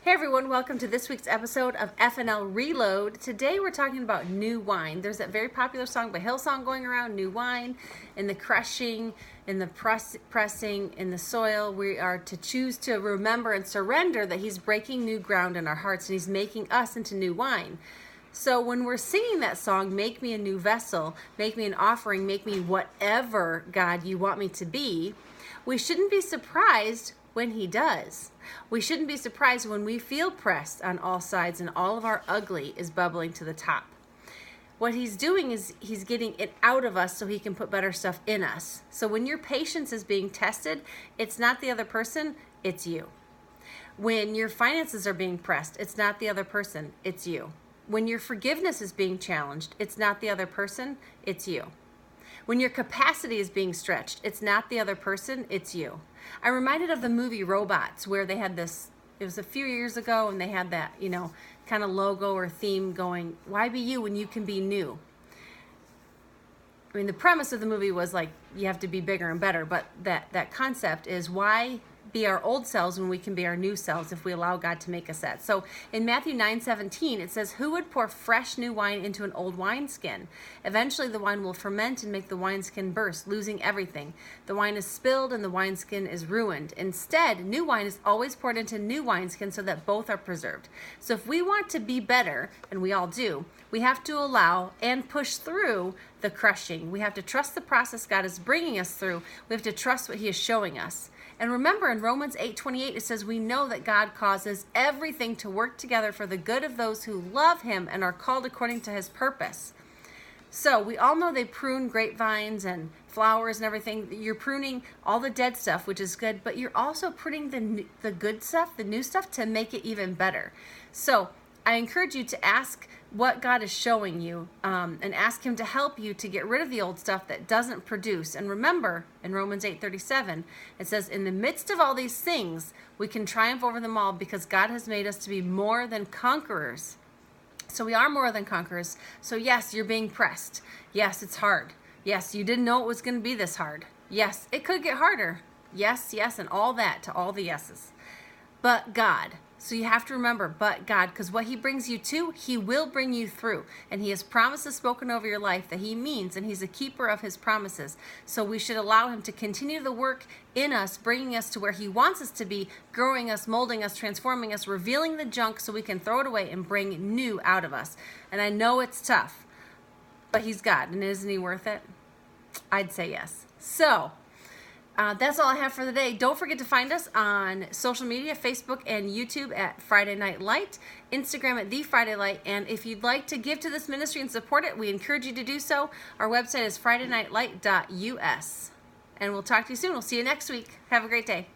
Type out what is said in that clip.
Hey everyone, welcome to this week's episode of FNL Reload. Today we're talking about new wine. There's that very popular song by Hillsong going around, new wine, in the crushing, in the pressing, in the soil. We are to choose to remember and surrender that He's breaking new ground in our hearts and He's making us into new wine. So when we're singing that song, make me a new vessel, make me an offering, make me whatever, God, you want me to be, we shouldn't be surprised when He does. We shouldn't be surprised when we feel pressed on all sides and all of our ugly is bubbling to the top. What He's doing is He's getting it out of us so He can put better stuff in us. So when your patience is being tested, it's not the other person, it's you. When your finances are being pressed, it's not the other person, it's you. When your forgiveness is being challenged, it's not the other person, it's you. When your capacity is being stretched, it's not the other person, it's you. I'm reminded of the movie Robots, where they had this, it was a few years ago, and they had that, kind of logo or theme going, why be you when you can be new? I mean, the premise of the movie was like, you have to be bigger and better, but that concept is why be our old selves when we can be our new selves if we allow God to make us that. So in Matthew 9:17, it says, who would pour fresh new wine into an old wineskin? Eventually the wine will ferment and make the wineskin burst, losing everything. The wine is spilled and the wineskin is ruined. Instead, new wine is always poured into new wineskins so that both are preserved. So if we want to be better, and we all do, we have to allow and push through the crushing. We have to trust the process God is bringing us through. We have to trust what He is showing us. And remember, in Romans 8:28, it says, we know that God causes everything to work together for the good of those who love Him and are called according to His purpose. So we all know they prune grapevines and flowers and everything. You're pruning all the dead stuff, which is good, but you're also pruning the good stuff, the new stuff, to make it even better. So I encourage you to ask what God is showing you and ask Him to help you to get rid of the old stuff that doesn't produce. And remember, in Romans 8:37, it says, in the midst of all these things, we can triumph over them all because God has made us to be more than conquerors. So we are more than conquerors. So yes, you're being pressed. Yes, it's hard. Yes, you didn't know it was going to be this hard. Yes, it could get harder. Yes, yes, and all that to all the yeses. But God. So you have to remember, but God, because what He brings you to, He will bring you through. And He has promises spoken over your life that He means, and He's a keeper of His promises. So we should allow Him to continue the work in us, bringing us to where He wants us to be, growing us, molding us, transforming us, revealing the junk so we can throw it away and bring new out of us. And I know it's tough, but He's God, and isn't He worth it? I'd say yes. So that's all I have for the day. Don't forget to find us on social media, Facebook and YouTube at Friday Night Light, Instagram at The Friday Light, and if you'd like to give to this ministry and support it, we encourage you to do so. Our website is FridayNightLight.us. And we'll talk to you soon. We'll see you next week. Have a great day.